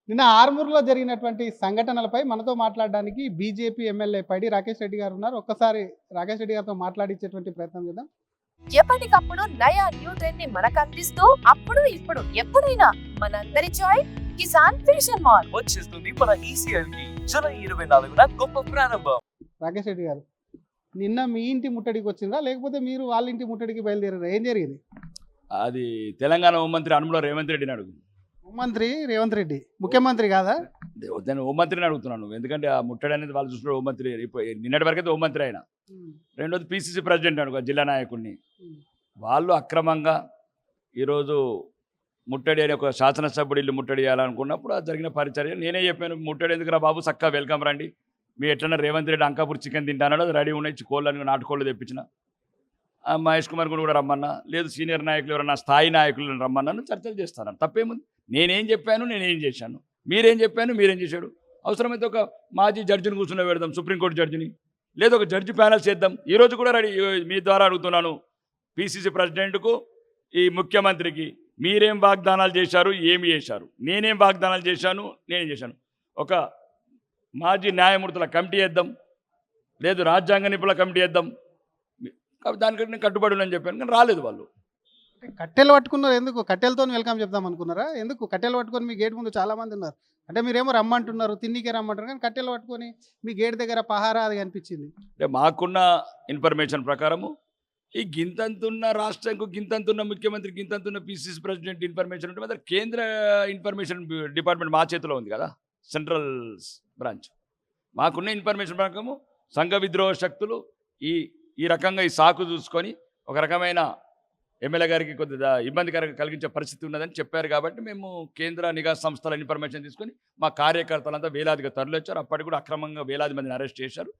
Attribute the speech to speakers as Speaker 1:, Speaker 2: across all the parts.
Speaker 1: నిన్న ఆర్మూర్‌లో జరిగినటువంటి సంఘటనలపై మనతో మాట్లాడడానికి బీజేపీ ఎమ్మెల్యే పైడి రాకేష్ రెడ్డి గారు ఉన్నారు. ఒక్కసారి రాకేష్ రెడ్డి గారితో మాట్లాడించేటువంటి ప్రయత్నం చేద్దాం.
Speaker 2: ఎప్పటికప్పుడు నయా న్యూ ట్రెండ్ ని మనకు అందిస్తూ అప్పుడు ఇప్పుడు ఎప్పుడైనా మనందరి చాయిస్ కిసాన్ ఫ్యాషన్ మాల్
Speaker 3: వచ్చేస్తుంది మన ఈసీఎల్ కి జూలై 24న గొప్ప ప్రారంభం.
Speaker 1: రాకేష్ రెడ్డి గారు, నిన్న మీ ఇంటి ముట్టడికి వచ్చిందా? లేకపోతే మీరు వాళ్ళ ఇంటి ముట్టడికి బయలుదేరారా? ఏం జరిగింది?
Speaker 4: అది తెలంగాణ హోంమంత్రి అనుమల రేవంత్ రెడ్డిని అడుగు.
Speaker 1: హోంమంత్రి రేవంత్ రెడ్డి ముఖ్యమంత్రి కాదా?
Speaker 4: నేను హోంమంత్రిని అడుగుతున్నాను, ఎందుకంటే ఆ ముట్టడి అనేది వాళ్ళు చూసిన హోంమంత్రి నిన్నటి వరకైతే హోంమంత్రి ఆయన. రెండోది పిసిసి ప్రెసిడెంట్ అడుగు, జిల్లా నాయకుడిని. వాళ్ళు అక్రమంగా ఈరోజు ముట్టడి అని ఒక శాసనసభ్యుడు ఇల్లు ముట్టడి చేయాలనుకున్నప్పుడు అది జరిగిన పరిచర్య. నేనే చెప్పాను, ముట్టడి ఎందుకురా బాబు, చక్కగా వెల్కమ్ రండి, మీ ఎట్లన్నా రేవంత్ రెడ్డి అంకాపూర్ చికెన్ తింటానో అది రెడీ ఉన్నాయి, కోళ్ళని నాటుకోళ్ళు తెప్పించిన. మహేష్ కుమార్ కూడా రమ్మన్నా, లేదు సీనియర్ నాయకులు ఎవరన్నా స్థాయి నాయకులను రమ్మన్నాను, చర్చలు చేస్తాను. తప్పేముంది? నేనేం చెప్పాను, నేనేం చేశాను, మీరేం చెప్పాను, మీరేం చేశాడు. అవసరమైతే ఒక మాజీ జడ్జిని కూర్చుని పెడదాం, సుప్రీంకోర్టు జడ్జిని, లేదా ఒక జడ్జి ప్యానల్ చేద్దాం. ఈరోజు కూడా రెడీ. మీ ద్వారా అడుగుతున్నాను, పిసిసి ప్రెసిడెంట్కు, ఈ ముఖ్యమంత్రికి, మీరేం వాగ్దానాలు చేశారు, ఏమి చేశారు, నేనేం వాగ్దానాలు చేశాను, నేనేం చేశాను. ఒక మాజీ న్యాయమూర్తుల కమిటీ వేద్దాం, లేదు రాజ్యాంగ నిపుణుల కమిటీ వేద్దాం. కాబట్టి దానికంటే నేను కట్టుబడి అని చెప్పాను, కానీ రాలేదు వాళ్ళు.
Speaker 1: కట్టెలు పట్టుకున్నారు ఎందుకు? కట్టెలతో వెల్కమ్ చెప్దాం అనుకున్నారా? ఎందుకు కట్టెలు పట్టుకొని మీ గేట్ ముందు చాలా మంది ఉన్నారు. అంటే మీరేమో రమ్మంటున్నారు, తిన్నికే రమ్మంటారు, కానీ కట్టెలు పట్టుకొని మీ గేట్ దగ్గర పహారా అది కనిపించింది.
Speaker 4: అంటే మాకున్న ఇన్ఫర్మేషన్ ప్రకారము ఈ గింతంతున్న రాష్ట్రంకు, గింతంతున్న ముఖ్యమంత్రి, గింతంతున్న పిసిసి ప్రెసిడెంట్ ఇన్ఫర్మేషన్ ఉంటే మాత్రం కేంద్ర ఇన్ఫర్మేషన్ డిపార్ట్మెంట్ మా చేతిలో ఉంది కదా, సెంట్రల్ బ్రాంచ్. మాకున్న ఇన్ఫర్మేషన్ ప్రకారము సంఘ విద్రోహ శక్తులు ఈ రకంగా ఈ సాకు చూసుకొని ఒక రకమైన ఎమ్మెల్యే గారికి కొద్దిగా ఇబ్బందికరంగా కలిగించే పరిస్థితి ఉన్నదని చెప్పారు. కాబట్టి మేము కేంద్ర నిఘా సంస్థల ఇన్ఫర్మేషన్ తీసుకొని మా కార్యకర్తలంతా వేలాదిగా తరలిచ్చారు. అప్పటికి కూడా అక్రమంగా వేలాది మందిని అరెస్ట్ చేశారు.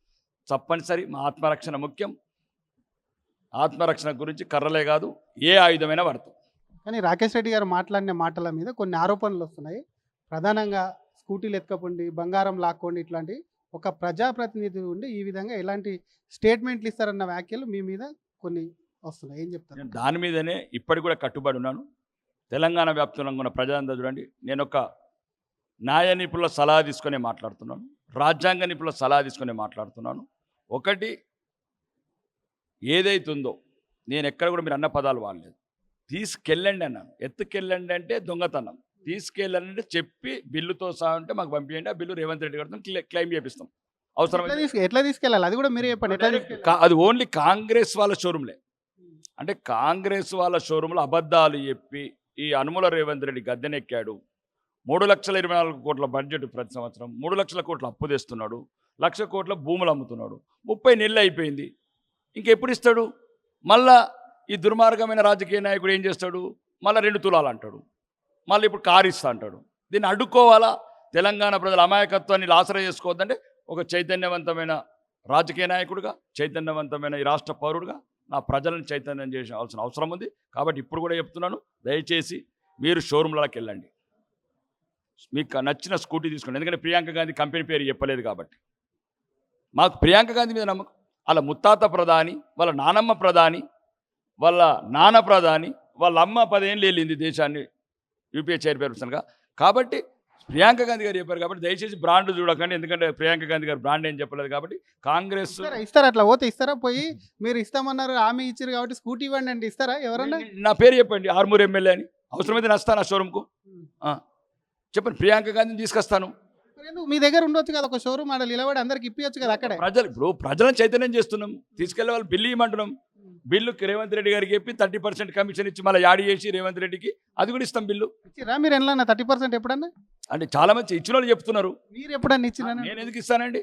Speaker 4: తప్పనిసరి మా ఆత్మరక్షణ ముఖ్యం. ఆత్మరక్షణ గురించి కర్రలే కాదు, ఏ ఆయుధమైనా వాడతాం.
Speaker 1: కానీ రాకేష్ రెడ్డి గారు మాట్లాడిన మాటల మీద కొన్ని ఆరోపణలు వస్తున్నాయి. ప్రధానంగా స్కూటీలు ఎత్తుకపోండి, బంగారం లాక్కోండి, ఇట్లాంటి ఒక ప్రజాప్రతినిధి ఉండి ఈ విధంగా ఎలాంటి స్టేట్మెంట్లు ఇస్తారన్న వ్యాఖ్యలు మీ మీద కొన్ని వస్తున్నాయి. ఏం చెప్తారు?
Speaker 4: నేను దాని మీదనే ఇప్పటికి కూడా కట్టుబడి ఉన్నాను. తెలంగాణ వ్యాప్తంగా ఉన్న ప్రజలంతా చూడండి, నేను ఒక న్యాయ నిపుణుల సలహా తీసుకునే మాట్లాడుతున్నాను, రాజ్యాంగ నిపుణుల సలహా తీసుకునే మాట్లాడుతున్నాను. ఒకటి ఏదైతుందో నేను ఎక్కడ కూడా మీరు అన్న పదాలు వాడలేదు. తీసుకెళ్ళండి అన్నాను. ఎత్తుకెళ్ళండి అంటే దొంగతనం, తీసుకెళ్ళండి అంటే చెప్పి బిల్లుతో సహా ఉంటే మాకు పంపించండి, ఆ బిల్లు రేవంత్ రెడ్డి గారితో క్లెయిమ్ చేపిస్తాం. అవసరం
Speaker 1: ఎట్లా తీసుకెళ్ళాలి అది కూడా మీరే చెప్పండి.
Speaker 4: అది ఓన్లీ కాంగ్రెస్ వాళ్ళ షోరూమ్లే. అంటే కాంగ్రెస్ వాళ్ళ షోరూంలో అబద్ధాలు చెప్పి ఈ అనుముల రేవంత్ రెడ్డి గద్దెనెక్కాడు. 3,24 కోట్ల బడ్జెట్ ప్రతి సంవత్సరం, 3 లక్షల కోట్ల అప్పు తెస్తున్నాడు, 1,00,000 కోట్ల భూములు అమ్ముతున్నాడు. 30 నెలలు అయిపోయింది, ఇంకెప్పుడు ఇస్తాడు? మళ్ళా ఈ దుర్మార్గమైన రాజకీయ నాయకుడు ఏం చేస్తాడు? మళ్ళీ 2 తులాలు అంటాడు, మళ్ళీ ఇప్పుడు కారు ఇస్తా అంటాడు. దీన్ని అడ్డుకోవాలా? తెలంగాణ ప్రజల అమాయకత్వాన్ని ఆసరా చేసుకోవద్దంటే ఒక చైతన్యవంతమైన రాజకీయ నాయకుడిగా, చైతన్యవంతమైన ఈ రాష్ట్ర పౌరుడిగా నా ప్రజలను చైతన్యం చేయాల్సిన అవసరం ఉంది. కాబట్టి ఇప్పుడు కూడా చెప్తున్నాను, దయచేసి మీరు షోరూమ్లకి వెళ్ళండి, మీకు నచ్చిన స్కూటీ తీసుకోండి. ఎందుకంటే ప్రియాంక గాంధీ కంపెనీ పేరు చెప్పలేదు కాబట్టి మాకు ప్రియాంక గాంధీ మీద నమ్మకం. వాళ్ళ ముత్తాత ప్రధాని, వాళ్ళ నానమ్మ ప్రధాని, వాళ్ళ నాన్న ప్రధాని, వాళ్ళ అమ్మ 10 ఏళ్ళు వెళ్ళింది దేశాన్ని యూపీఏ చైర్పర్సన్గా. కాబట్టి ప్రియాంక గాంధీ గారు చెప్పారు కాబట్టి దయచేసి బ్రాండ్ చూడకండి, ఎందుకంటే ప్రియాంక గాంధీ గారు బ్రాండ్ ఏం చెప్పలేదు. కాబట్టి కాంగ్రెస్
Speaker 1: ఇస్తారా? అట్లా పోతే ఇస్తారా? పోయి మీరు ఇస్తామన్నారు, హామీ ఇచ్చారు కాబట్టి స్కూటీ ఇవ్వండి అంటే ఇస్తారా? ఎవరన్నా
Speaker 4: నా పేరు చెప్పండి, ఆర్మూర్ ఎమ్మెల్యే అని. అవసరమైతే నస్తాను ఆ షోరూమ్కు, చెప్పండి, ప్రియాంక గాంధీని తీసుకొస్తాను.
Speaker 1: మీ దగ్గర ఉండొచ్చు కదా ఒక షోరూమ్, ఆడ నిలబడి అందరికి ఇప్పించచ్చు కదా. అక్కడే
Speaker 4: ప్రజలను చైతన్యం చేస్తున్నాం, తీసుకెళ్లే వాళ్ళు బిల్లు ఇవ్వమంటున్నాం. బిల్లుకి రేవంత్ రెడ్డి గారికి చెప్పి 30% కమిషన్ ఇచ్చి మళ్ళీ యాడ్ చేసి రేవంత్ రెడ్డికి అది కూడా ఇస్తాం. బిల్లు
Speaker 1: ఇచ్చిరా మీరు? ఎలా 30% ఎప్పుడన్నా?
Speaker 4: అంటే చాలా మంది ఇచ్చిన వాళ్ళు చెప్తున్నారు.
Speaker 1: మీరు ఎప్పుడన్నా ఇచ్చినా?
Speaker 4: నేను ఎందుకు ఇస్తానండి,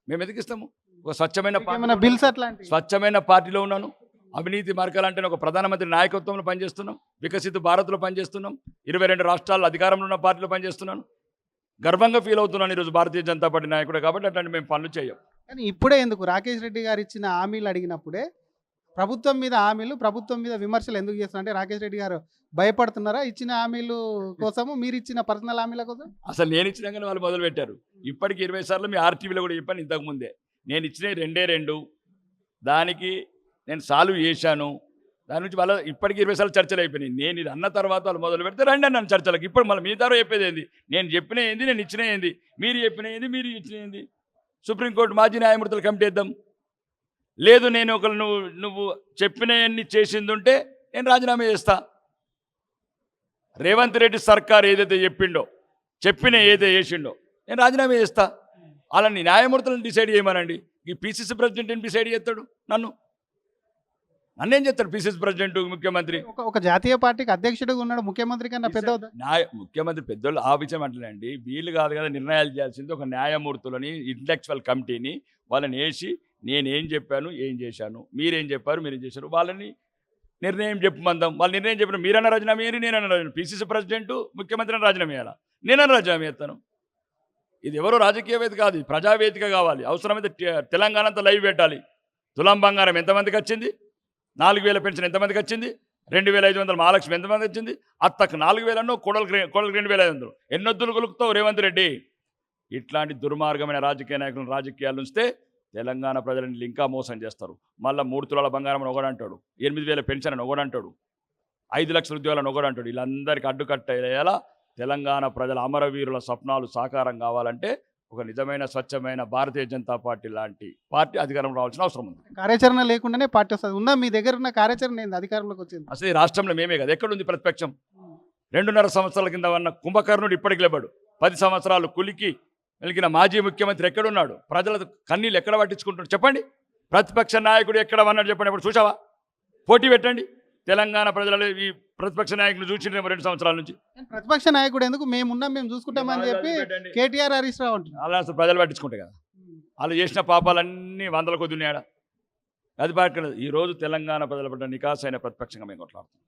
Speaker 4: మేము ఎందుకు ఇస్తాము? ఒక స్వచ్ఛమైన
Speaker 1: బిల్స్ అట్లాంటి
Speaker 4: స్వచ్ఛమైన పార్టీలో ఉన్నాను. అవినీతి మార్గాలంటే ఒక ప్రధానమంత్రి నాయకత్వంలో పనిచేస్తున్నాం, వికసిత భారత్లో పనిచేస్తున్నాం, 22 రాష్ట్రాల్లో అధికారంలో ఉన్న పార్టీలో పనిచేస్తున్నాను. గర్వంగా ఫీల్ అవుతున్నాను ఈరోజు భారతీయ జనతా పార్టీ నాయకుడు. కాబట్టి అట్లాంటి మేము పనులు చేయం.
Speaker 1: కానీ ఇప్పుడే ఎందుకు రాకేష్ రెడ్డి గారు ఇచ్చిన హామీలు అడిగినప్పుడే ప్రభుత్వం మీద హామీలు, ప్రభుత్వం మీద విమర్శలు ఎందుకు చేస్తున్నారు? అంటే రాకేష్ రెడ్డి గారు భయపడుతున్నారా ఇచ్చిన హామీలు కోసము, మీరు ఇచ్చిన పర్సనల్ హామీల కోసం?
Speaker 4: అసలు నేను ఇచ్చినాకనే వాళ్ళు మొదలు పెట్టారు. ఇప్పటికి 20 సార్లు మీ ఆర్టీవీలో కూడా చెప్పాను ఇంతకుముందే. నేను ఇచ్చిన 2 దానికి నేను సాల్వ్ చేశాను. దాని నుంచి వాళ్ళ ఇప్పటికి 20 సార్లు చర్చలు అయిపోయినాయి. నేను ఇది అన్న తర్వాత వాళ్ళు మొదలు పెడితే రండి అన్నాను చర్చలకు. ఇప్పుడు మళ్ళీ మీ ద్వారా చెప్పేది ఏంది? నేను చెప్పిన ఏంది, నేను ఇచ్చిన ఏంది, మీరు చెప్పిన ఏంది, మీరు ఇచ్చిన ఏంది? సుప్రీంకోర్టు మాజీ న్యాయమూర్తులు కమిటీ ఇద్దాం. లేదు నేను ఒకరు నువ్వు చెప్పినవన్నీ చేసింది ఉంటే నేను రాజీనామా చేస్తా. రేవంత్ రెడ్డి సర్కార్ ఏదైతే చెప్పిన ఏదైతే చేసిండో నేను రాజీనామా చేస్తా. అలాని న్యాయమూర్తులను డిసైడ్ చేయమనండి. ఈ పిసిసి ప్రెసిడెంట్ డిసైడ్ చేస్తాడు? నన్నేం చేస్తాడు పిసిసి ప్రెసిడెంట్, ముఖ్యమంత్రి?
Speaker 1: ఒక జాతీయ పార్టీకి అధ్యక్షుడిగా ఉన్నాడు, ముఖ్యమంత్రి కన్నా పెద్ద
Speaker 4: ముఖ్యమంత్రి పెద్దోళ్ళు ఆ విషయం అంటలేండి. వీళ్ళు కాదు కదా నిర్ణయాలు చేయాల్సింది. ఒక న్యాయమూర్తులని ఇంటలెక్చువల్ కమిటీని వాళ్ళని వేసి నేనేం చెప్పాను, ఏం చేశాను, మీరేం చెప్పారు, మీరేం చేశారు, వాళ్ళని నిర్ణయం చెప్పమందాం. వాళ్ళు నిర్ణయం చెప్పిన మీరన్నా రాజీనామా చేయాలి, నేనన్నా రాజీనామా. పిసిసి ప్రెసిడెంట్ ముఖ్యమంత్రిని రాజీనామా చేయాలా, నేనన్నా రాజీనామా చేస్తాను. ఇది ఎవరో రాజకీయవేత్త కాదు, ప్రజావేదిక కావాలి. అవసరమైతే తెలంగాణ అంతా లైవ్ పెట్టాలి. తులం బంగారం ఎంతమందికి వచ్చింది, 4000 పెన్షన్ ఎంతమందికి వచ్చింది, 2500 మహాలక్ష్మి ఎంతమంది వచ్చింది, అత్తకు 4000 కోడలకు 2500. ఎన్నొద్దులు కొలుకుతావు రేవంత్ రెడ్డి? ఇట్లాంటి దుర్మార్గమైన రాజకీయ నాయకులను రాజకీయాలు ఉంచితే తెలంగాణ ప్రజలని ఇంకా మోసం చేస్తారు. మళ్ళీ 3 తులాల బంగారం అని ఒకడంటాడు, 8000 పెన్షన్ అని ఒకడంటాడు, 5 లక్షల ఉద్యోగాలను ఒకడంటాడు. వీళ్ళందరికీ అడ్డుకట్టేలా తెలంగాణ ప్రజల అమరవీరుల స్వప్నాలు సాకారం కావాలంటే ఒక నిజమైన స్వచ్ఛమైన భారతీయ జనతా పార్టీ లాంటి పార్టీ అధికారం రావాల్సిన అవసరం ఉంది.
Speaker 1: కార్యాచరణ లేకుండానే పార్టీ వస్తుంది. ఉందా మీ దగ్గర ఉన్న కార్యాచరణ ఏంది అధికారంలోకి వచ్చింది?
Speaker 4: అసలు ఈ రాష్ట్రంలో మేమే కదా, ఎక్కడుంది ప్రతిపక్షం? 2.5 సంవత్సరాల కింద ఉన్న కుంభకర్ణుడు ఇప్పటికి లేబడు. 10 సంవత్సరాలు కులికి వెలిగిన మాజీ ముఖ్యమంత్రి ఎక్కడున్నాడు? ప్రజల కన్నీళ్ళు ఎక్కడ పట్టించుకుంటున్నాడు చెప్పండి? ప్రతిపక్ష నాయకుడు ఎక్కడ అన్నాడు చెప్పండి? ఇప్పుడు చూసావా? పోటీ పెట్టండి. తెలంగాణ ప్రజలు ఈ ప్రతిపక్ష నాయకులు చూసిండ్రేమో 2 సంవత్సరాల నుంచి.
Speaker 1: ప్రతిపక్ష నాయకుడు ఎందుకు మేమున్నాం, మేము చూసుకుంటామని చెప్పి కేటీఆర్, హరీష్ రావు అంటున్నారు.
Speaker 4: అలా అసలు ప్రజలు పట్టించుకుంటాయి కదా. వాళ్ళు చేసిన పాపాలన్నీ 100 కొద్ది ఉన్నాయా? అది పక్కన ఈరోజు తెలంగాణ ప్రజల పట్ల నికాసైన ప్రతిపక్షంగా మేము కొట్లాడుతున్నాం.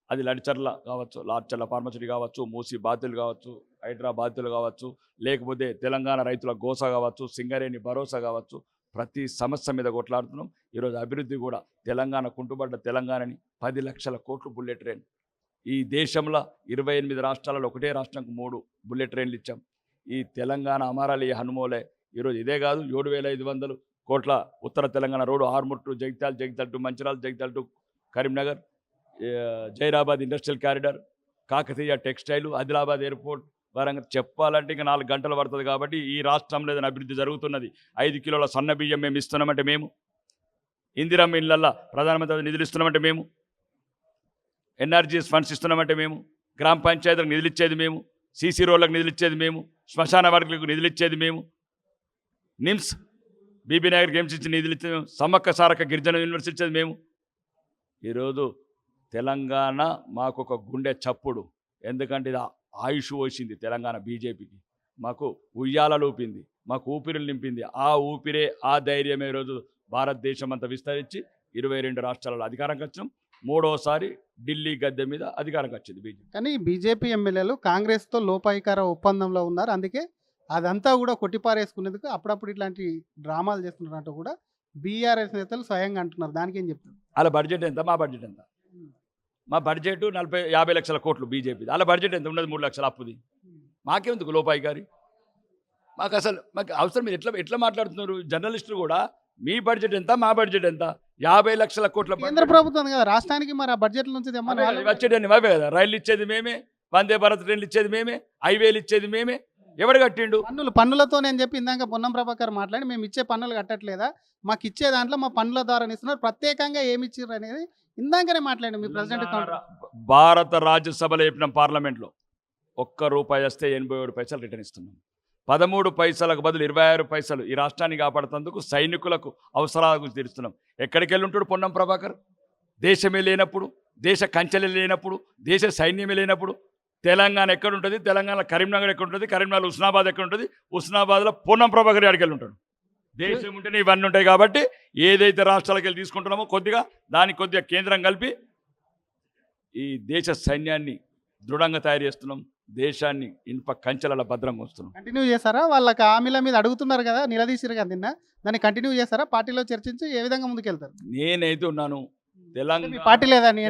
Speaker 4: అది లడిచర్ల కావచ్చు, లాడ్చర్ల ఫార్మసిటీ కావచ్చు, మూసి బాధ్యులు కావచ్చు, హైడ్రా బాధ్యులు కావచ్చు, లేకపోతే తెలంగాణ రైతుల గోస కావచ్చు, సింగరేణి భరోసా కావచ్చు, ప్రతి సమస్య మీద కొట్లాడుతున్నాం. ఈరోజు అభివృద్ధి కూడా తెలంగాణ కుంటుబడ్డ తెలంగాణని 10 లక్షల కోట్లు బుల్లెట్ ట్రైన్. ఈ దేశంలో 28 రాష్ట్రాలలో ఒకటే రాష్ట్రానికి 3 బుల్లెట్ ట్రైన్లు ఇచ్చాం. ఈ తెలంగాణ అమరాలి హనుమోలే. ఈరోజు ఇదే కాదు, 7500 కోట్ల ఉత్తర Telangana road, Armoor to Jagtial, Jagtial to Mancherial, Jagtial to Karimnagar, Zaheerabad industrial corridor, Kakatiya textile, Adilabad airport, Warangal. చెప్పాలంటే ఇంకా 4 గంటలు పడుతుంది. కాబట్టి ఈ రాష్ట్రంలో ఏదైనా అభివృద్ధి జరుగుతున్నది. 5 కిలోల సన్న బియ్యం మేము ఇస్తున్నామంటే మేము, ఇందిరమ్మ ఇళ్ళల్లో ప్రధానమంత్రి నిధులు ఇస్తున్నామంటే మేము, ఎన్ఆర్జీఎస్ ఫండ్స్ ఇస్తున్నామంటే మేము, గ్రామ పంచాయతీలకు నిధులు ఇచ్చేది మేము, సీసీ రోడ్లకు నిధులు ఇచ్చేది మేము, శ్మశాన వర్గులకు నిధులు ఇచ్చేది మేము, నిమ్స్ బీబీ నగర్ గేమ్స్ ఇచ్చి నిధులు ఇచ్చేది మేము, సమ్మక్క సారక్క గిరిజన యూనివర్సిటీ ఇచ్చేది మేము. ఈరోజు తెలంగాణ మాకు ఒక గుండె చప్పుడు. ఎందుకంటే ఇది ఆయుష్ వచ్చింది తెలంగాణ బీజేపీకి. మాకు ఉయ్యాలలు ఊపింది, మాకు ఊపిరిలు నింపింది. ఆ ఊపిరే, ఆ ధైర్యమే ఈరోజు భారతదేశం అంతా విస్తరించి 22 రాష్ట్రాలలో అధికారంకి వచ్చినాం. 3వసారి ఢిల్లీ గద్దె మీద అధికారంకి వచ్చింది బీజేపీ.
Speaker 1: కానీ బీజేపీ ఎమ్మెల్యేలు కాంగ్రెస్తో లోపాయికార ఒప్పందంలో ఉన్నారు. అందుకే అదంతా కూడా కొట్టిపారేసుకునేందుకు అప్పుడప్పుడు ఇట్లాంటి డ్రామాలు చేస్తున్నట్టు కూడా బీఆర్ఎస్ నేతలు స్వయంగా అంటున్నారు. దానికి ఏం చెప్తారు?
Speaker 4: వాళ్ళ బడ్జెట్ ఎంత, మా బడ్జెట్ ఎంత? మా బడ్జెట్ 50 లక్షల కోట్లు బీజేపీ. వాళ్ళ బడ్జెట్ ఎంత ఉన్నది? 3 లక్షల అప్పుది. మాకేందుకు లోపాయికారి? మాకు అసలు మాకు అవసరం. మీరు ఎట్లా మాట్లాడుతున్నారు? జర్నలిస్టులు కూడా మీ బడ్జెట్ ఎంత, మా బడ్జెట్ ఎంత? 50 లక్షల కోట్ల
Speaker 1: కేంద్ర ప్రభుత్వం కదా రాష్ట్రానికి, మరి ఆ బడ్జెట్ నుంచి
Speaker 4: వచ్చేటన్ని అవే కదా. రైలు ఇచ్చేది మేమే, వందే భారత్ ట్రైన్లు ఇచ్చేది మేమే, హైవేలు ఇచ్చేది మేమే. ఎవడు కట్టిండు?
Speaker 1: పన్నులతో నేను చెప్పి ఇందాక పొన్నం ప్రభాకర్ మాట్లాడి మేము ఇచ్చే పన్నులు కట్టట్లేదా, మాకు ఇచ్చే దాంట్లో మా పన్నుల ద్వారా ఇస్తున్నారు, ప్రత్యేకంగా ఏమి ఇచ్చారు అనేది ఇందాకనే మాట్లాడి మీ ప్రెసిడెంట్.
Speaker 4: భారత రాజ్యసభలో చెప్పిన పార్లమెంట్లో ₹1 వస్తే 87 పైసలు రిటర్న్ ఇస్తున్నాం. 13 పైసలకు బదులు 26 పైసలు ఈ రాష్ట్రాన్ని కాపాడుతందుకు సైనికులకు అవసరాలకు తీరుస్తున్నాం. ఎక్కడికి వెళ్ళి ఉంటాడు పొన్నం ప్రభాకర్? దేశమే లేనప్పుడు, దేశ కంచెలే లేనప్పుడు, దేశ సైన్యమే లేనప్పుడు తెలంగాణ ఎక్కడుంటుంది? తెలంగాణ కరీంనగర్ ఎక్కడుంటుంది? కరీంనగర్ హుస్నాబాద్ ఎక్కడుంటుంది? హుస్నాబాద్లో పొన్నం ప్రభాకర్ ఎక్కడికి వెళ్ళి ఉంటాడు? దేశం ఉంటేనే ఇవన్నీ ఉంటాయి. కాబట్టి ఏదైతే రాష్ట్రాలకు వెళ్ళి తీసుకుంటున్నామో దానికి కొద్దిగా కేంద్రం కలిపి ఈ దేశ సైన్యాన్ని దృఢంగా తయారు చేస్తున్నాం. దేశాన్ని ఇనుప కంచెల భద్రంగా వస్తున్నాం.
Speaker 1: కంటిన్యూ చేస్తారా? వాళ్ళకి హామీల మీద అడుగుతున్నారు కదా, నిలదీసిరు కదా నిన్న, దాన్ని కంటిన్యూ చేస్తారా? పార్టీలో చర్చించి ఏ విధంగా ముందుకెళ్తారు?
Speaker 4: నేనైతే ఉన్నాను.
Speaker 1: పార్టీ లేదని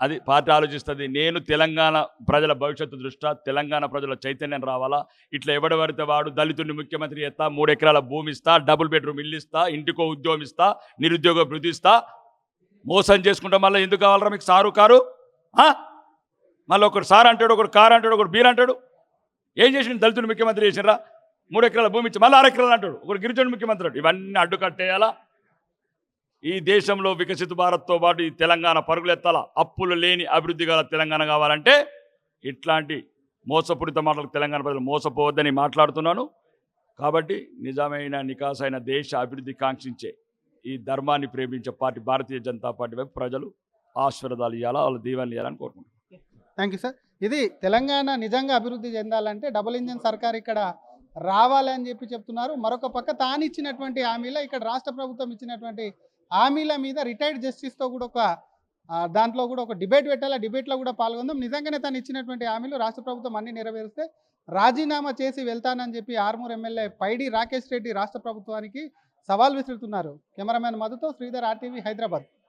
Speaker 4: అది పార్టీ ఆలోచిస్తుంది. నేను తెలంగాణ ప్రజల భవిష్యత్తు దృష్ట్యా తెలంగాణ ప్రజల చైతన్యం రావాలా. ఇట్లా ఎవడ పడితే వాడు దళితుడిని ముఖ్యమంత్రి చేస్తా, 3 ఎకరాల భూమి ఇస్తా, డబుల్ బెడ్రూమ్ ఇల్లు ఇస్తా, ఇంటికో ఉద్యోగం ఇస్తా, నిరుద్యోగ భృతి ఇస్తా, మోసం చేసుకుంటే మళ్ళీ ఎందుకు కావాలరా మీకు సారు కారు మళ్ళీ ఒకడు సార్ అంటాడు, ఒకడు కారు అంటాడు, ఒకడు బీర్ అంటాడు. ఏం చేసిండు? దళితుడు ముఖ్యమంత్రి చేసినరా? 3 ఎకరాల భూమి ఇచ్చి మళ్ళీ 6 ఎకరాలు అంటాడు, ఒకడు గిరిజనుడు ముఖ్యమంత్రి అంటాడు. ఇవన్నీ అడ్డుకట్టేయాలా? ఈ దేశంలో వికసిత భారత్తో పాటు ఈ తెలంగాణ పరుగులెత్తాలా. అప్పులు లేని అభివృద్ధి గల తెలంగాణ కావాలంటే ఇట్లాంటి మోసపూరిత మాటలకు తెలంగాణ ప్రజలు మోసపోవద్దని మాట్లాడుతున్నాను. కాబట్టి నిజమైన నికాసైన దేశ అభివృద్ధి కాంక్షించే ఈ ధర్మాన్ని ప్రేమించే పార్టీ భారతీయ జనతా పార్టీ వైపు ప్రజలు ఆశీర్వాదాలు ఇవ్వాలా, వాళ్ళ దీవెనలు ఇవ్వాలని కోరుకుంటున్నాను.
Speaker 1: Thank you sir. ఇది తెలంగాణ నిజంగా అభివృద్ధి చెందాలంటే డబుల్ ఇంజన్ సర్కార్ ఇక్కడ రావాలని చెప్తున్నారు. మరొక పక్క తాను ఇచ్చినటువంటి హామీలో ఇక్కడ రాష్ట్ర ప్రభుత్వం ఇచ్చినటువంటి హామీల మీద రిటైర్డ్ జస్టిస్తో కూడా దాంట్లో కూడా ఒక డిబేట్ పెట్టాలి. ఆ డిబేట్లో కూడా పాల్గొందాం. నిజంగానే తను ఇచ్చినటువంటి హామీలు రాష్ట్ర ప్రభుత్వం అన్ని నెరవేరిస్తే రాజీనామా చేసి వెళ్తానని చెప్పి ఆర్మూర్ ఎమ్మెల్యే పైడి రాకేష్ రెడ్డి రాష్ట్ర ప్రభుత్వానికి సవాల్ విసురుతున్నారు. కెమెరామెన్ మధుతో శ్రీధర్, RTV, హైదరాబాద్.